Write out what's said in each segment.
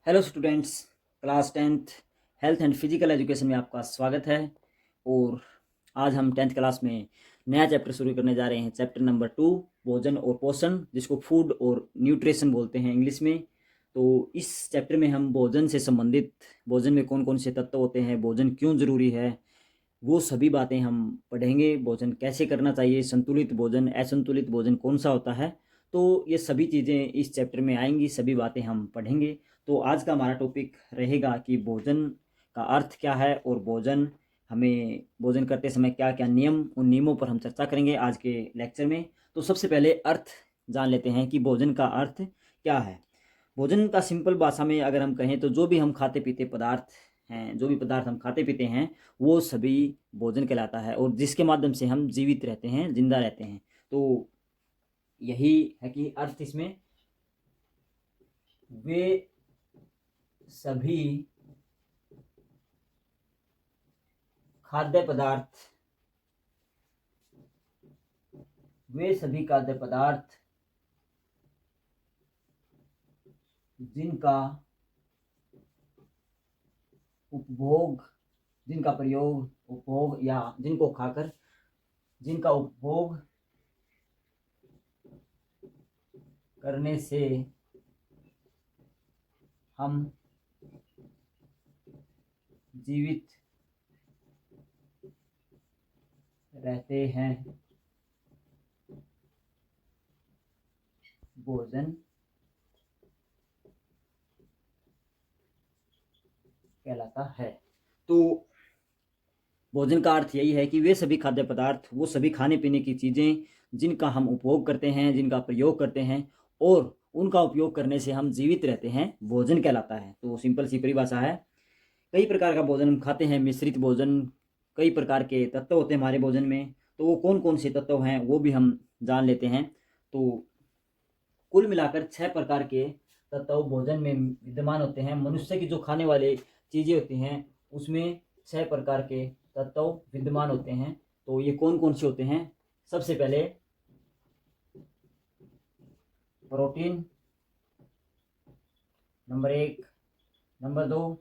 Hello students, class tenth health and physical education में आपका स्वागत है। और आज हम टेंथ क्लास में नया चैप्टर शुरू करने जा रहे हैं। चैप्टर नंबर 2, भोजन और पोषण, जिसको फूड और न्यूट्रिशन बोलते हैं इंग्लिश में। तो इस चैप्टर में हम भोजन से संबंधित, भोजन में कौन कौन से तत्व होते हैं, भोजन क्यों ज़रूरी है, वो सभी बातें हम पढ़ेंगे। भोजन कैसे करना चाहिए, संतुलित भोजन, असंतुलित भोजन कौन सा होता है, तो ये सभी चीज़ें इस चैप्टर में आएंगी, सभी बातें हम पढ़ेंगे। तो आज का हमारा टॉपिक रहेगा कि भोजन का अर्थ क्या है और भोजन, हमें भोजन करते समय क्या क्या नियम, उन नियमों पर हम चर्चा करेंगे आज के लेक्चर में। तो सबसे पहले अर्थ जान लेते हैं कि भोजन का अर्थ क्या है। भोजन का सिंपल भाषा में अगर हम कहें तो जो भी हम खाते पीते पदार्थ हैं, जो भी पदार्थ हम खाते पीते हैं, वो सभी भोजन कहलाता है, और जिसके माध्यम से हम जीवित रहते हैं, जिंदा रहते हैं। तो यही है कि अर्थ इसमें, वे सभी खाद्य पदार्थ, वे सभी खाद्य पदार्थ जिनका उपभोग, जिनका प्रयोग, उपभोग या जिनको खाकर, जिनका उपभोग करने से हम जीवित रहते हैं, भोजन कहलाता है। तो भोजन का अर्थ यही है कि वे सभी खाद्य पदार्थ, वो सभी खाने पीने की चीज़ें जिनका हम उपभोग करते हैं, जिनका प्रयोग करते हैं और उनका उपयोग करने से हम जीवित रहते हैं, भोजन कहलाता है। तो सिंपल सी परिभाषा है। कई प्रकार का भोजन हम खाते हैं, मिश्रित भोजन, कई प्रकार के तत्व होते हैं हमारे भोजन में। तो वो कौन कौन से तत्व हैं वो भी हम जान लेते हैं। तो कुल मिलाकर 6 प्रकार के तत्व भोजन में विद्यमान होते हैं। मनुष्य की जो खाने वाले चीज़ें होती हैं उसमें 6 प्रकार के तत्व विद्यमान होते हैं। तो ये कौन कौन से होते हैं? सबसे पहले protein, number 1। Number 2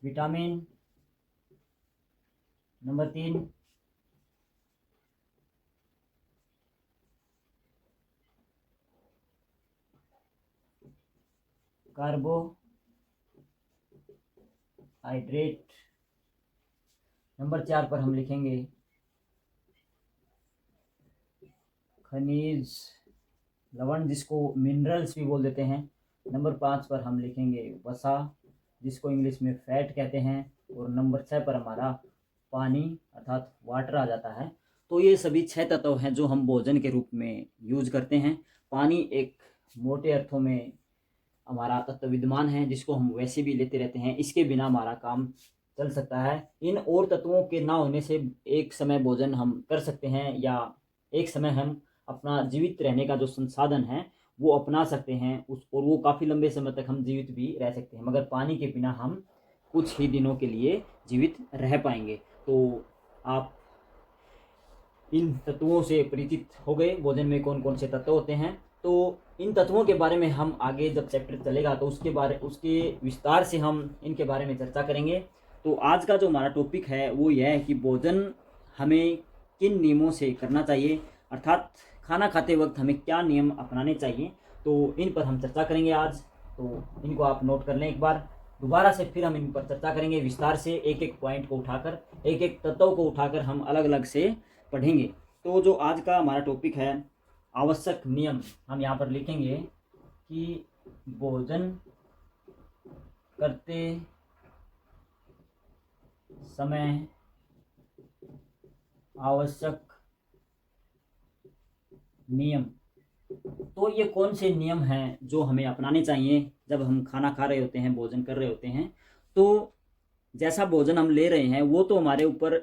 vitamin, number 3 carbohydrate, number 4 पर हम लिखेंगे खनिज लवण, जिसको मिनरल्स भी बोल देते हैं। नंबर 5 पर हम लिखेंगे वसा, जिसको इंग्लिश में फैट कहते हैं। और नंबर 6 पर हमारा पानी अर्थात वाटर आ जाता है। तो ये सभी 6 तत्व हैं जो हम भोजन के रूप में यूज करते हैं। पानी एक मोटे अर्थों में हमारा तत्व विद्यमान है, जिसको हम वैसे भी लेते रहते हैं, इसके बिना हमारा काम चल सकता है। इन और तत्वों के ना होने से एक समय भोजन हम कर सकते हैं, या एक समय हम अपना जीवित रहने का जो संसाधन है वो अपना सकते हैं उस, और वो काफ़ी लंबे समय तक हम जीवित भी रह सकते हैं। मगर पानी के बिना हम कुछ ही दिनों के लिए जीवित रह पाएंगे। तो आप इन तत्वों से परिचित हो गए, भोजन में कौन कौन से तत्व होते हैं। तो इन तत्वों के बारे में हम आगे जब चैप्टर चलेगा तो उसके विस्तार से हम इनके बारे में चर्चा करेंगे। तो आज का जो हमारा टॉपिक है वो यह है कि भोजन हमें किन नियमों से करना चाहिए, अर्थात खाना खाते वक्त हमें क्या नियम अपनाने चाहिए। तो इन पर हम चर्चा करेंगे आज। तो इनको आप नोट कर लें एक बार, दोबारा से फिर हम इन पर चर्चा करेंगे विस्तार से, एक एक पॉइंट को उठाकर, एक एक तत्व को उठाकर हम अलग अलग से पढ़ेंगे। तो जो आज का हमारा टॉपिक है, आवश्यक नियम, हम यहाँ पर लिखेंगे कि भोजन करते समय आवश्यक नियम। तो ये कौन से नियम हैं जो हमें अपनाने चाहिए जब हम खाना खा रहे होते हैं, भोजन कर रहे होते हैं। तो जैसा भोजन हम ले रहे हैं वो तो हमारे ऊपर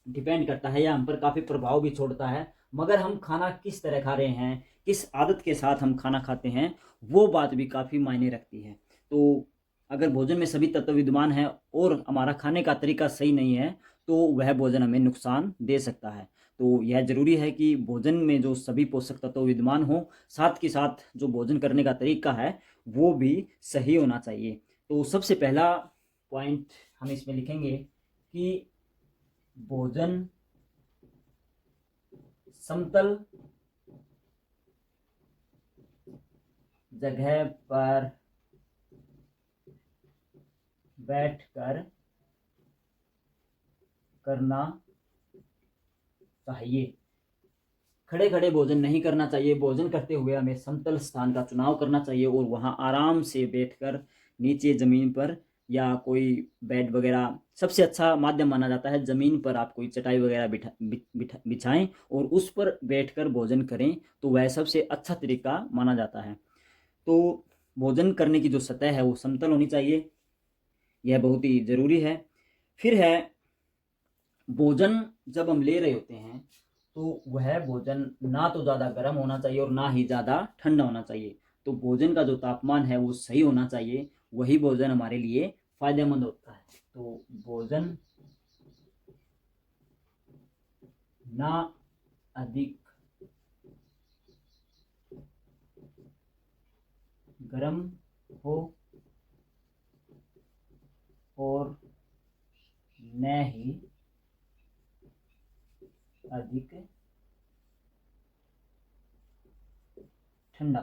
डिपेंड करता है, या हम पर काफ़ी प्रभाव भी छोड़ता है। मगर हम खाना किस तरह खा रहे हैं, किस आदत के साथ हम खाना खाते हैं, वो बात भी काफ़ी मायने रखती है। तो अगर भोजन में सभी तत्व विद्यमान हैं और हमारा खाने का तरीका सही नहीं है तो वह भोजन हमें नुकसान दे सकता है। तो यह ज़रूरी है कि भोजन में जो सभी पोषक तत्व विद्यमान हो, साथ के साथ जो भोजन करने का तरीका है वो भी सही होना चाहिए। तो सबसे पहला पॉइंट हम इसमें लिखेंगे कि भोजन समतल जगह पर बैठकर करना चाहिए। खड़े खड़े भोजन नहीं करना चाहिए। भोजन करते हुए हमें समतल स्थान का चुनाव करना चाहिए और वहाँ आराम से बैठकर नीचे ज़मीन पर या कोई बेड वगैरह, सबसे अच्छा माध्यम माना जाता है ज़मीन पर आप कोई चटाई वगैरह बिछाएं और उस पर बैठकर भोजन करें, तो वह सबसे अच्छा तरीका माना जाता है। तो भोजन करने की जो सतह है वो समतल होनी चाहिए, यह बहुत ही ज़रूरी है। फिर है भोजन जब हम ले रहे होते हैं तो वह भोजन ना तो ज़्यादा गर्म होना चाहिए और ना ही ज़्यादा ठंडा होना चाहिए। तो भोजन का जो तापमान है वो सही होना चाहिए, वही भोजन हमारे लिए फायदेमंद होता है। तो भोजन ना अधिक गर्म हो और न ही अधिक ठंडा।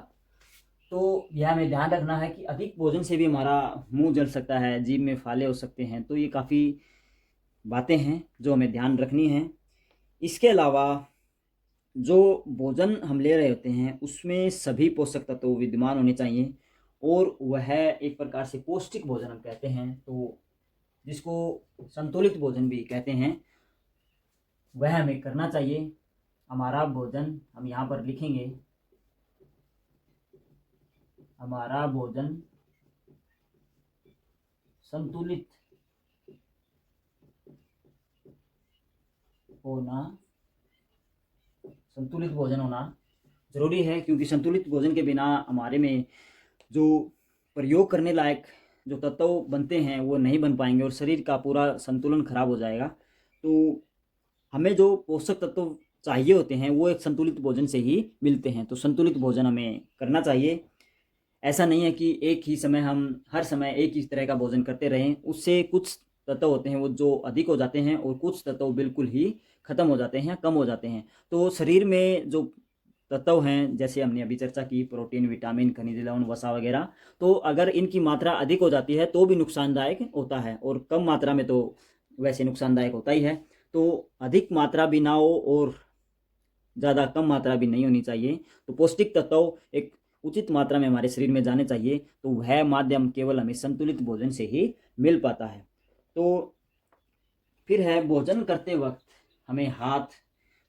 तो यह हमें ध्यान रखना है कि अधिक भोजन से भी हमारा मुंह जल सकता है, जीभ में फाले हो सकते हैं। तो ये काफ़ी बातें हैं जो हमें ध्यान रखनी है। इसके अलावा जो भोजन हम ले रहे होते हैं उसमें सभी पोषक तत्व विद्यमान होने चाहिए और वह एक प्रकार से पौष्टिक भोजन हम कहते हैं, तो जिसको संतुलित भोजन भी कहते हैं, वह हमें करना चाहिए। हमारा भोजन हम यहाँ पर लिखेंगे, हमारा भोजन संतुलित भोजन होना जरूरी है, क्योंकि संतुलित भोजन के बिना हमारे में जो प्रयोग करने लायक जो तत्व बनते हैं वो नहीं बन पाएंगे और शरीर का पूरा संतुलन खराब हो जाएगा। तो हमें जो पोषक तत्व चाहिए होते हैं वो एक संतुलित भोजन से ही मिलते हैं। तो संतुलित भोजन हमें करना चाहिए। ऐसा नहीं है कि एक ही समय हम हर समय एक ही तरह का भोजन करते रहें, उससे कुछ तत्व होते हैं वो जो अधिक हो जाते हैं और कुछ तत्व बिल्कुल ही खत्म हो जाते हैं, कम हो जाते हैं। तो शरीर में जो तत्व हैं, जैसे हमने अभी चर्चा की, प्रोटीन, विटामिन, खनिज लवण, वसा वगैरह, तो अगर इनकी मात्रा अधिक हो जाती है तो भी नुकसानदायक होता है और कम मात्रा में तो वैसे नुकसानदायक होता ही है। तो अधिक मात्रा भी ना हो और ज़्यादा कम मात्रा भी नहीं होनी चाहिए। तो पौष्टिक तत्व एक उचित मात्रा में हमारे शरीर में जाने चाहिए, तो वह माध्यम केवल हमें संतुलित भोजन से ही मिल पाता है। तो फिर है भोजन करते वक्त हमें हाथ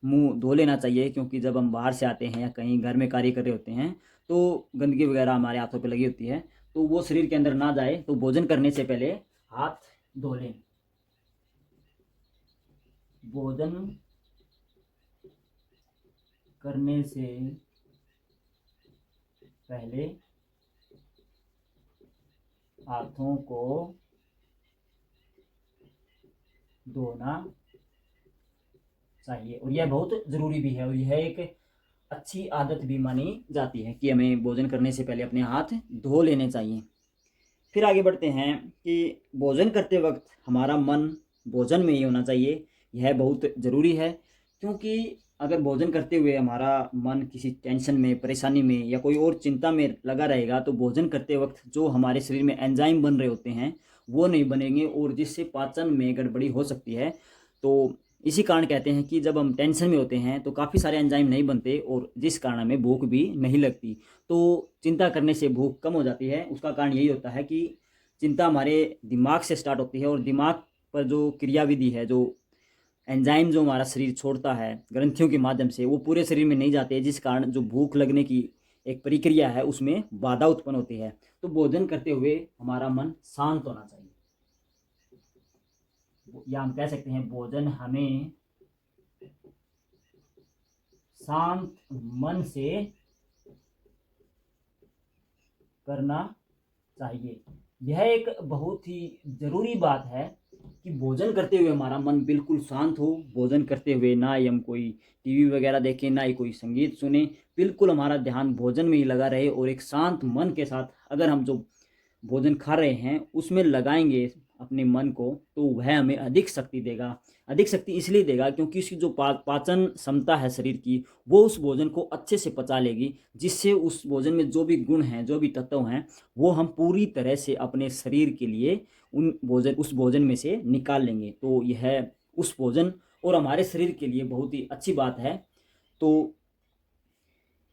मुंह धो लेना चाहिए, क्योंकि जब हम बाहर से आते हैं या कहीं घर में कार्य कर रहे होते हैं तो गंदगी वगैरह हमारे हाथों पे लगी होती है, तो वो शरीर के अंदर ना जाए। तो भोजन करने से पहले हाथ धो लें। भोजन करने से पहले हाथों को धोना चाहिए और यह बहुत ज़रूरी भी है और यह एक अच्छी आदत भी मानी जाती है कि हमें भोजन करने से पहले अपने हाथ धो लेने चाहिए। फिर आगे बढ़ते हैं कि भोजन करते वक्त हमारा मन भोजन में ही होना चाहिए। यह बहुत ज़रूरी है, क्योंकि अगर भोजन करते हुए हमारा मन किसी टेंशन में, परेशानी में या कोई और चिंता में लगा रहेगा, तो भोजन करते वक्त जो हमारे शरीर में एंजाइम बन रहे होते हैं वो नहीं बनेंगे और जिससे पाचन में गड़बड़ी हो सकती है। तो इसी कारण कहते हैं कि जब हम टेंशन में होते हैं तो काफ़ी सारे एंजाइम नहीं बनते और जिस कारण हमें भूख भी नहीं लगती। तो चिंता करने से भूख कम हो जाती है। उसका कारण यही होता है कि चिंता हमारे दिमाग से स्टार्ट होती है और दिमाग पर जो क्रियाविधि है, जो एंजाइम जो हमारा शरीर छोड़ता है ग्रंथियों के माध्यम से, वो पूरे शरीर में नहीं जाते, जिस कारण जो भूख लगने की एक प्रक्रिया है उसमें बाधा उत्पन्न होती है। तो भोजन करते हुए हमारा मन शांत होना चाहिए, या हम कह सकते हैं भोजन हमें शांत मन से करना चाहिए। यह एक बहुत ही ज़रूरी बात है कि भोजन करते हुए हमारा मन बिल्कुल शांत हो। भोजन करते हुए ना ही हम कोई टीवी वगैरह देखें, ना ही कोई संगीत सुने, बिल्कुल हमारा ध्यान भोजन में ही लगा रहे और एक शांत मन के साथ अगर हम जो भोजन खा रहे हैं उसमें लगाएंगे अपने मन को, तो वह हमें अधिक शक्ति देगा। अधिक शक्ति इसलिए देगा क्योंकि उसकी जो पाचन क्षमता है शरीर की, वो उस भोजन को अच्छे से पचा लेगी, जिससे उस भोजन में जो भी गुण हैं, जो भी तत्व हैं, वो हम पूरी तरह से अपने शरीर के लिए उस भोजन में से निकाल लेंगे। तो यह उस भोजन और हमारे शरीर के लिए बहुत ही अच्छी बात है। तो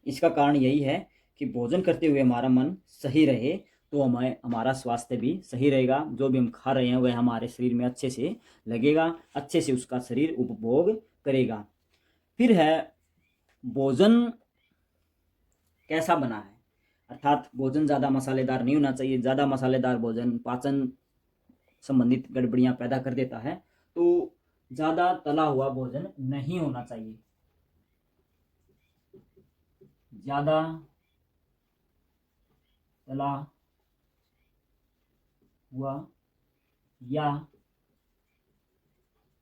इसका कारण यही है कि भोजन करते हुए हमारा मन सही रहे, तो हमारा स्वास्थ्य भी सही रहेगा। जो भी हम खा रहे हैं वह हमारे शरीर में अच्छे से लगेगा, अच्छे से उसका शरीर उपभोग करेगा। फिर है भोजन कैसा बना है, अर्थात भोजन ज़्यादा मसालेदार नहीं होना चाहिए। ज़्यादा मसालेदार भोजन पाचन संबंधित गड़बड़ियाँ पैदा कर देता है। तो ज़्यादा तला हुआ भोजन नहीं होना चाहिए। ज़्यादा तला हुआ या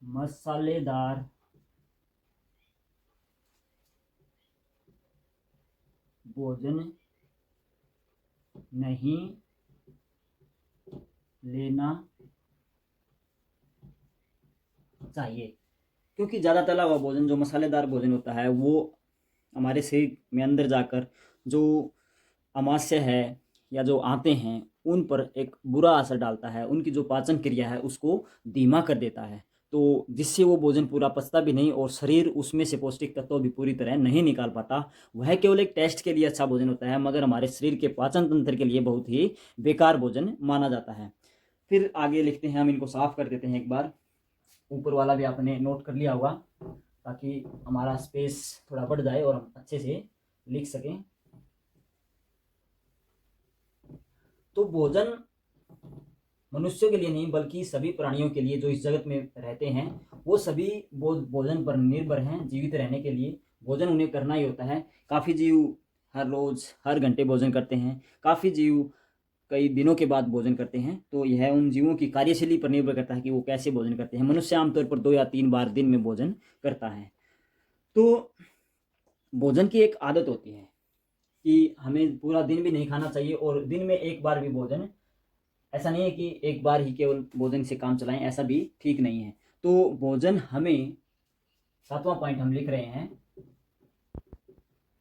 मसालेदार भोजन नहीं लेना चाहिए, क्योंकि ज़्यादा तला हुआ भोजन, जो मसालेदार भोजन होता है, वो हमारे शरीर में अंदर जाकर जो अमाशय है या जो आंतें हैं उन पर एक बुरा असर डालता है। उनकी जो पाचन क्रिया है उसको धीमा कर देता है, तो जिससे वो भोजन पूरा पचता भी नहीं और शरीर उसमें से पौष्टिक तत्व भी पूरी तरह नहीं निकाल पाता। वह केवल एक टेस्ट के लिए अच्छा भोजन होता है, मगर हमारे शरीर के पाचन तंत्र के लिए बहुत ही बेकार भोजन माना जाता है। फिर आगे लिखते हैं, हम इनको साफ कर देते हैं एक बार। ऊपर वाला भी आपने नोट कर लिया होगा, ताकि हमारा स्पेस थोड़ा बढ़ जाए और हम अच्छे से लिख सकें। तो भोजन मनुष्यों के लिए नहीं बल्कि सभी प्राणियों के लिए जो इस जगत में रहते हैं, वो सभी भोजन पर निर्भर हैं। जीवित रहने के लिए भोजन उन्हें करना ही होता है। काफ़ी जीव हर रोज़ हर घंटे भोजन करते हैं, काफ़ी जीव कई दिनों के बाद भोजन करते हैं। तो यह उन जीवों की कार्यशैली पर निर्भर करता है कि वो कैसे भोजन करते हैं। मनुष्य आमतौर पर 2 या 3 बार दिन में भोजन करता है। तो भोजन की एक आदत होती है कि हमें पूरा दिन भी नहीं खाना चाहिए और दिन में एक बार भी भोजन, ऐसा नहीं है कि एक बार ही केवल भोजन से काम चलाएं, ऐसा भी ठीक नहीं है। तो भोजन हमें, 7वां पॉइंट हम लिख रहे हैं,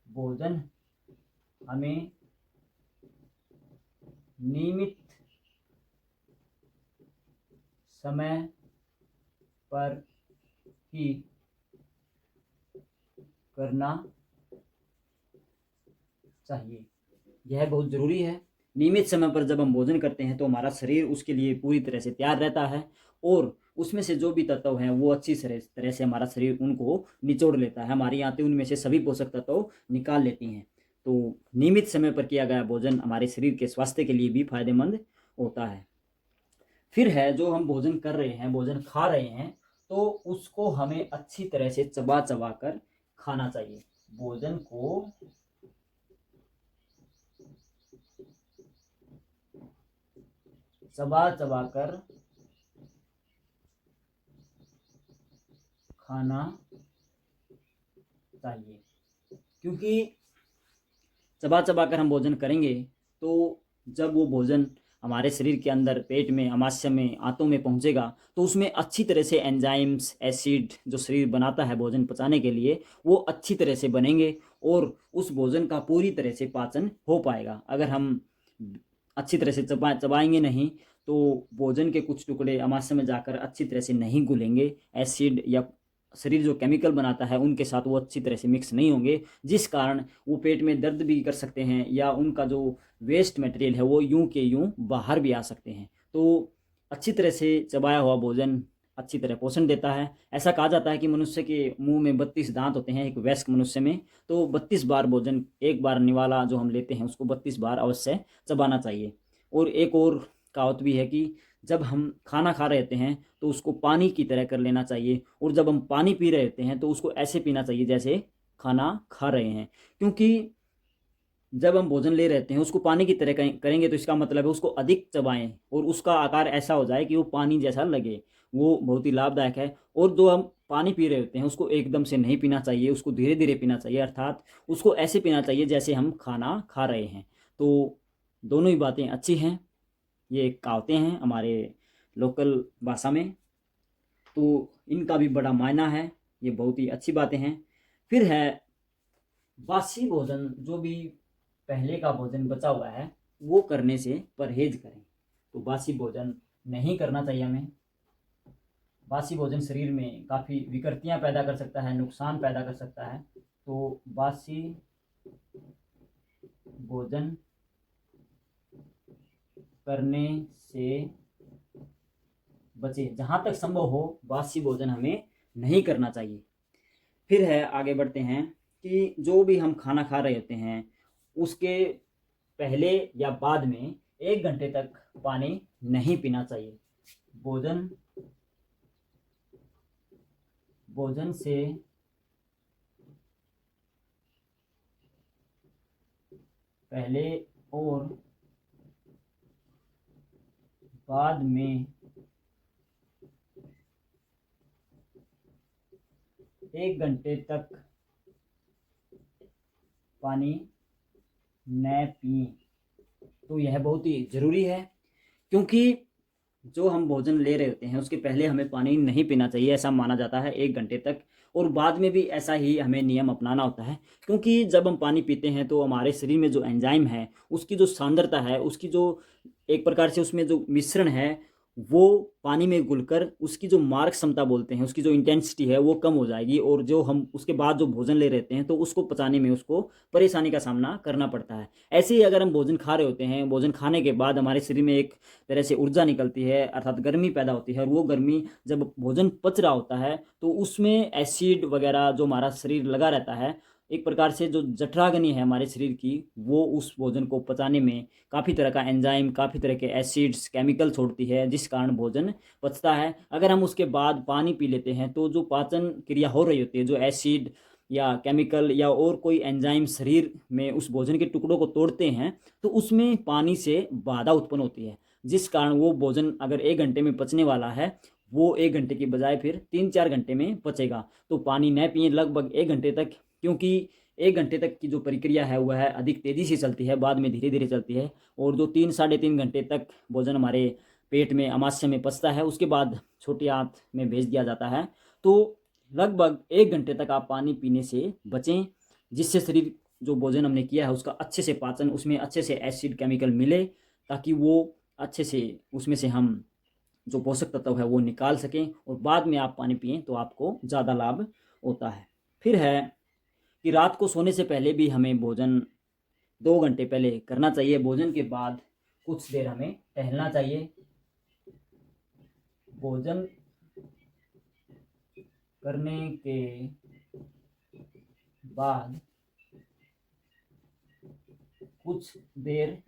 भोजन हमें नियमित समय पर ही करना चाहिए। यह बहुत ज़रूरी है। नियमित समय पर जब हम भोजन करते हैं तो हमारा शरीर उसके लिए पूरी तरह से तैयार रहता है और उसमें से जो भी तत्व हैं वो अच्छी तरह से हमारा शरीर उनको निचोड़ लेता है। हमारी आंतें उनमें से सभी पोषक तत्व निकाल लेती हैं। तो नियमित समय पर किया गया भोजन हमारे शरीर के स्वास्थ्य के लिए भी फायदेमंद होता है। फिर है, जो हम भोजन कर रहे हैं, भोजन खा रहे हैं, तो उसको हमें अच्छी तरह से चबा चबा कर खाना चाहिए। भोजन को चबा चबा कर खाना चाहिए, क्योंकि चबा चबा कर हम भोजन करेंगे तो जब वो भोजन हमारे शरीर के अंदर, पेट में, अमाशय में, आंतों में पहुंचेगा, तो उसमें अच्छी तरह से एंजाइम्स, एसिड जो शरीर बनाता है भोजन पचाने के लिए, वो अच्छी तरह से बनेंगे और उस भोजन का पूरी तरह से पाचन हो पाएगा। अगर हम अच्छी तरह से चबाएंगे नहीं तो भोजन के कुछ टुकड़े अमाशय में जाकर अच्छी तरह से नहीं घुलेंगे। एसिड या शरीर जो केमिकल बनाता है उनके साथ वो अच्छी तरह से मिक्स नहीं होंगे, जिस कारण वो पेट में दर्द भी कर सकते हैं या उनका जो वेस्ट मटेरियल है वो यूं के यूं बाहर भी आ सकते हैं। तो अच्छी तरह से चबाया हुआ भोजन अच्छी तरह पोषण देता है। ऐसा कहा जाता है कि मनुष्य के मुंह में 32 दांत होते हैं, एक वयस्क मनुष्य में। तो 32 बार भोजन, एक बार निवाला जो हम लेते हैं उसको 32 बार अवश्य चबाना चाहिए। और एक और कहावत भी है कि जब हम खाना खा रहे होते हैं तो उसको पानी की तरह कर लेना चाहिए, और जब हम पानी पी रहे होते हैं तो उसको ऐसे पीना चाहिए जैसे खाना खा रहे हैं। क्योंकि जब हम भोजन ले रहते हैं उसको पानी की तरह करेंगे तो इसका मतलब है उसको अधिक चबाएं और उसका आकार ऐसा हो जाए कि वो पानी जैसा लगे, वो बहुत ही लाभदायक है। और जो हम पानी पी रहे होते हैं उसको एकदम से नहीं पीना चाहिए, उसको धीरे धीरे पीना चाहिए, अर्थात उसको ऐसे पीना चाहिए जैसे हम खाना खा रहे हैं। तो दोनों ही बातें अच्छी हैं, ये कहावतें हैं हमारे लोकल भाषा में, तो इनका भी बड़ा मायना है, ये बहुत ही अच्छी बातें हैं। फिर है बासी भोजन, जो भी पहले का भोजन बचा हुआ है वो करने से परहेज करें। तो बासी भोजन नहीं करना चाहिए हमें। बासी भोजन शरीर में काफ़ी विकृतियां पैदा कर सकता है, नुकसान पैदा कर सकता है। तो बासी भोजन करने से बचे, जहाँ तक संभव हो बासी भोजन हमें नहीं करना चाहिए। फिर है, आगे बढ़ते हैं कि जो भी हम खाना खा रहे होते हैं उसके पहले या बाद में 1 घंटे तक पानी नहीं पीना चाहिए। भोजन से पहले और बाद में 1 घंटे तक पानी न पिए। तो यह बहुत ही ज़रूरी है, क्योंकि जो हम भोजन ले रहे होते हैं उसके पहले हमें पानी नहीं पीना चाहिए, ऐसा माना जाता है 1 घंटे तक। और बाद में भी ऐसा ही हमें नियम अपनाना होता है, क्योंकि जब हम पानी पीते हैं तो हमारे शरीर में जो एंजाइम है उसकी जो सांद्रता है, उसकी जो एक प्रकार से उसमें जो मिश्रण है वो पानी में घुलकर उसकी जो मार्ग क्षमता बोलते हैं, उसकी जो इंटेंसिटी है वो कम हो जाएगी, और जो हम उसके बाद जो भोजन ले रहते हैं तो उसको पचाने में उसको परेशानी का सामना करना पड़ता है। ऐसे ही अगर हम भोजन खा रहे होते हैं, भोजन खाने के बाद हमारे शरीर में एक तरह से ऊर्जा निकलती है, अर्थात गर्मी पैदा होती है, और वो गर्मी जब भोजन पच रहा होता है तो उसमें एसिड वगैरह जो हमारा शरीर लगा रहता है, एक प्रकार से जो जठराग्नि है हमारे शरीर की, वो उस भोजन को पचाने में काफ़ी तरह का एंजाइम, काफ़ी तरह के एसिड्स, केमिकल छोड़ती है, जिस कारण भोजन पचता है। अगर हम उसके बाद पानी पी लेते हैं तो जो पाचन क्रिया हो रही होती है, जो एसिड या केमिकल या और कोई एंजाइम शरीर में उस भोजन के टुकड़ों को तोड़ते हैं, तो उसमें पानी से बाधा उत्पन्न होती है, जिस कारण वो भोजन अगर 1 घंटे में पचने वाला है वो 1 घंटे की बजाय फिर 3-4 घंटे में पचेगा। तो पानी न पिए लगभग 1 घंटे तक, क्योंकि 1 घंटे तक की जो प्रक्रिया है वह अधिक तेज़ी से चलती है, बाद में धीरे धीरे चलती है। और जो 3-3.5 घंटे तक भोजन हमारे पेट में अमाशय में पचता है उसके बाद छोटी आंत में भेज दिया जाता है। तो लगभग 1 घंटे तक आप पानी पीने से बचें, जिससे शरीर जो भोजन हमने किया है उसका अच्छे से पाचन, उसमें अच्छे से एसिड केमिकल मिले, ताकि वो अच्छे से उसमें से हम जो पोषक तत्व है वो निकाल सकें, और बाद में आप पानी पिएं तो आपको ज़्यादा लाभ होता है। फिर है कि रात को सोने से पहले भी हमें भोजन 2 घंटे पहले करना चाहिए। भोजन के बाद कुछ देर हमें टहलना चाहिए। भोजन करने के बाद कुछ देर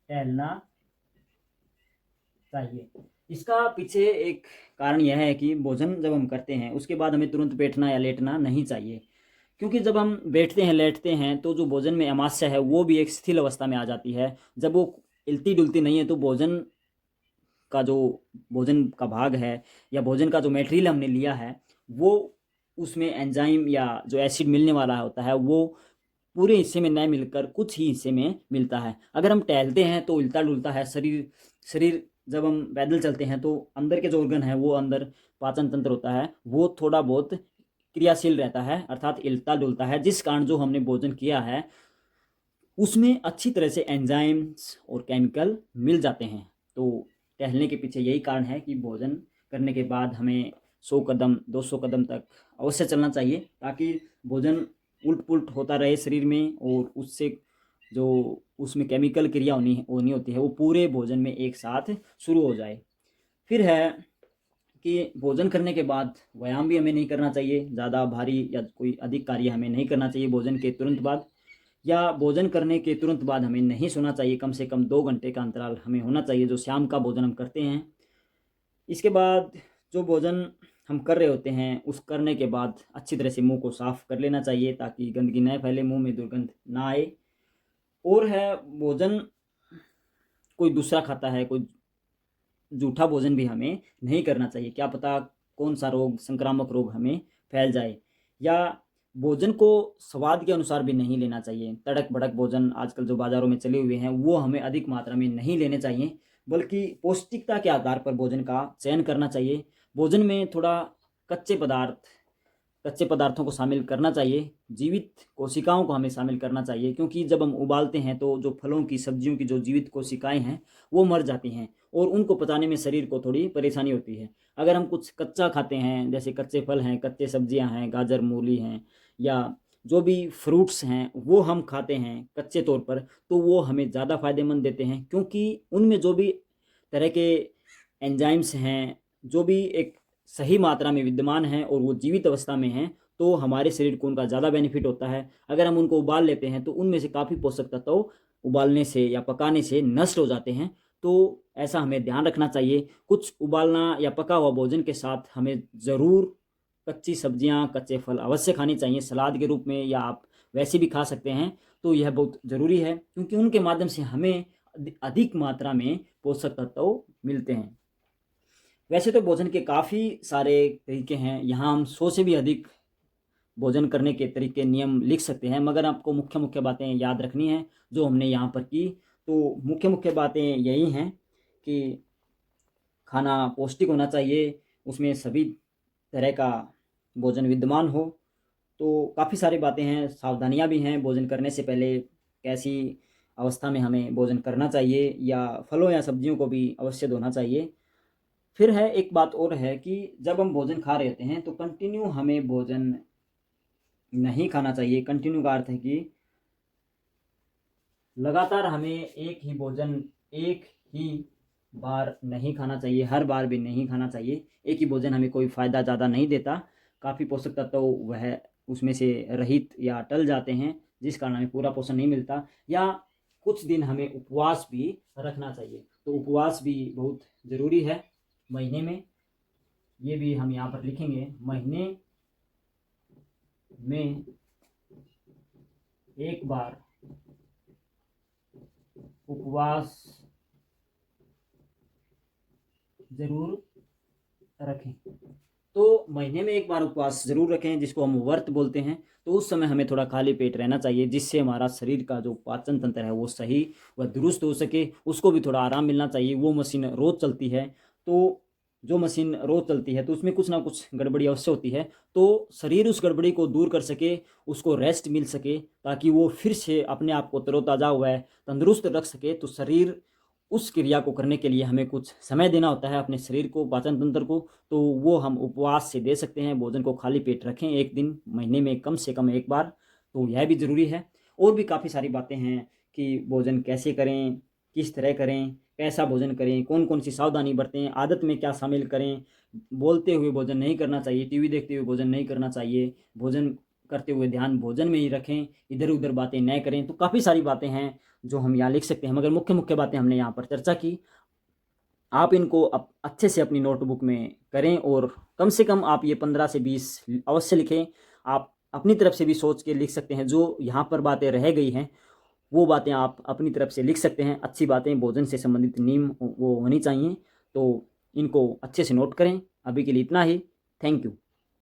टहलना चाहिए। इसका पीछे एक कारण यह है कि भोजन जब हम करते हैं उसके बाद हमें तुरंत बैठना या लेटना नहीं चाहिए, क्योंकि जब हम बैठते हैं लेटते हैं तो जो भोजन में अमाशय है वो भी एक शिथिल अवस्था में आ जाती है। जब वो हिलती डुलती नहीं है तो भोजन का जो भोजन का भाग है या भोजन का जो मटेरियल हमने लिया है वो, उसमें एंजाइम या जो एसिड मिलने वाला होता है वो पूरे हिस्से में न मिलकर कुछ ही हिस्से में मिलता है। अगर हम टहलते हैं तो हिलता डुलता है शरीर। शरीर जब हम पैदल चलते हैं तो अंदर के जो ऑर्गन है वो, अंदर पाचन तंत्र होता है वो थोड़ा बहुत क्रियाशील रहता है, अर्थात हिलता डुलता है, जिस कारण जो हमने भोजन किया है उसमें अच्छी तरह से एंजाइम्स और केमिकल मिल जाते हैं। तो टहलने के पीछे यही कारण है कि भोजन करने के बाद हमें 100 कदम 200 कदम तक अवश्य चलना चाहिए, ताकि भोजन उल्ट पुल्ट होता रहे शरीर में, और उससे जो उसमें केमिकल क्रिया होनी होनी होती है वो पूरे भोजन में एक साथ शुरू हो जाए। फिर है कि भोजन करने के बाद व्यायाम भी हमें नहीं करना चाहिए, ज़्यादा भारी या कोई अधिक कार्य हमें नहीं करना चाहिए भोजन के तुरंत बाद, या भोजन करने के तुरंत बाद हमें नहीं सोना चाहिए। कम से कम 2 घंटे का अंतराल हमें होना चाहिए जो शाम का भोजन हम करते हैं। इसके बाद जो भोजन हम कर रहे होते हैं उस करने के बाद अच्छी तरह से मुंह को साफ कर लेना चाहिए ताकि गंदगी न फैले, मुंह में दुर्गंध ना आए। और है भोजन कोई दूसरा खाता है, कोई जूठा भोजन भी हमें नहीं करना चाहिए। क्या पता कौन सा रोग, संक्रामक रोग हमें फैल जाए। या भोजन को स्वाद के अनुसार भी नहीं लेना चाहिए। तड़क भड़क भोजन आजकल जो बाज़ारों में चले हुए हैं वो हमें अधिक मात्रा में नहीं लेने चाहिए, बल्कि पौष्टिकता के आधार पर भोजन का चयन करना चाहिए। भोजन में थोड़ा कच्चे पदार्थों को शामिल करना चाहिए, जीवित कोशिकाओं को हमें शामिल करना चाहिए, क्योंकि जब हम उबालते हैं तो जो फलों की, सब्जियों की जो जीवित कोशिकाएं हैं वो मर जाती हैं और उनको पचाने में शरीर को थोड़ी परेशानी होती है। अगर हम कुछ कच्चा खाते हैं, जैसे कच्चे फल हैं, कच्चे सब्जियां हैं, गाजर, मूली हैं, या जो भी फ्रूट्स हैं वो हम खाते हैं कच्चे तौर पर, तो वो हमें ज़्यादा फ़ायदेमंद देते हैं, क्योंकि उनमें जो भी तरह के एंजाइम्स हैं, जो भी एक सही मात्रा में विद्यमान हैं और वो जीवित अवस्था में हैं, तो हमारे शरीर को उनका ज़्यादा बेनिफिट होता है। अगर हम उनको उबाल लेते हैं तो उनमें से काफ़ी पोषक तत्व उबालने से या पकाने से नष्ट हो जाते हैं। तो ऐसा हमें ध्यान रखना चाहिए। कुछ उबालना या पका हुआ भोजन के साथ हमें ज़रूर कच्ची सब्जियां, कच्चे फल अवश्य खानी चाहिए, सलाद के रूप में, या आप वैसे भी खा सकते हैं। तो यह बहुत ज़रूरी है, क्योंकि उनके माध्यम से हमें अधिक मात्रा में पोषक तत्व मिलते हैं। वैसे तो भोजन के काफ़ी सारे तरीके हैं, यहाँ हम 100 से भी अधिक भोजन करने के तरीके, नियम लिख सकते हैं, मगर आपको मुख्य मुख्य बातें याद रखनी है जो हमने यहाँ पर की। तो मुख्य मुख्य बातें यही हैं कि खाना पौष्टिक होना चाहिए, उसमें सभी तरह का भोजन विद्यमान हो। तो काफ़ी सारी बातें हैं, सावधानियाँ भी हैं भोजन करने से पहले, कैसी अवस्था में हमें भोजन करना चाहिए, या फलों या सब्जियों को भी अवश्य धोना चाहिए। फिर है एक बात और है कि जब हम भोजन खा रहे होते हैं तो कंटिन्यू हमें भोजन नहीं खाना चाहिए। कंटिन्यू का अर्थ है कि लगातार हमें एक ही भोजन एक ही बार नहीं खाना चाहिए, हर बार भी नहीं खाना चाहिए। एक ही भोजन हमें कोई फ़ायदा ज़्यादा नहीं देता, काफ़ी पोषक तत्व वह उसमें से रहित या टल जाते हैं, जिस कारण हमें पूरा पोषण नहीं मिलता। या कुछ दिन हमें उपवास भी रखना चाहिए। तो उपवास भी बहुत ज़रूरी है महीने में, ये भी हम यहाँ पर लिखेंगे, महीने में एक बार उपवास जरूर रखें। तो महीने में एक बार उपवास जरूर रखें, जिसको हम व्रत बोलते हैं। तो उस समय हमें थोड़ा खाली पेट रहना चाहिए, जिससे हमारा शरीर का जो पाचन तंत्र है वो सही व दुरुस्त हो सके, उसको भी थोड़ा आराम मिलना चाहिए। वो मशीन रोज़ चलती है, तो जो मशीन रोज़ चलती है तो उसमें कुछ ना कुछ गड़बड़ी अवश्य होती है। तो शरीर उस गड़बड़ी को दूर कर सके, उसको रेस्ट मिल सके, ताकि वो फिर से अपने आप को तरोताज़ा हुआ है तंदुरुस्त रख सके। तो शरीर उस क्रिया को करने के लिए हमें कुछ समय देना होता है अपने शरीर को, पाचन तंत्र को। तो वो हम उपवास से दे सकते हैं। भोजन को खाली पेट रखें एक दिन महीने में कम से कम एक बार, तो यह भी ज़रूरी है। और भी काफ़ी सारी बातें हैं कि भोजन कैसे करें, किस तरह करें, कैसा भोजन करें, कौन कौन सी सावधानी बरतें, आदत में क्या शामिल करें। बोलते हुए भोजन नहीं करना चाहिए, टीवी देखते हुए भोजन नहीं करना चाहिए, भोजन करते हुए ध्यान भोजन में ही रखें, इधर उधर बातें न करें। तो काफ़ी सारी बातें हैं जो हम यहाँ लिख सकते हैं, मगर मुख्य मुख्य बातें हमने यहाँ पर चर्चा की। आप इनको अच्छे से अपनी नोटबुक में करें, और कम से कम आप ये 15 से 20 अवश्य लिखें। आप अपनी तरफ से भी सोच के लिख सकते हैं, जो यहाँ पर बातें रह गई हैं वो बातें आप अपनी तरफ से लिख सकते हैं। अच्छी बातें, भोजन से संबंधित नियम वो होनी चाहिए, तो इनको अच्छे से नोट करें। अभी के लिए इतना ही। Thank you.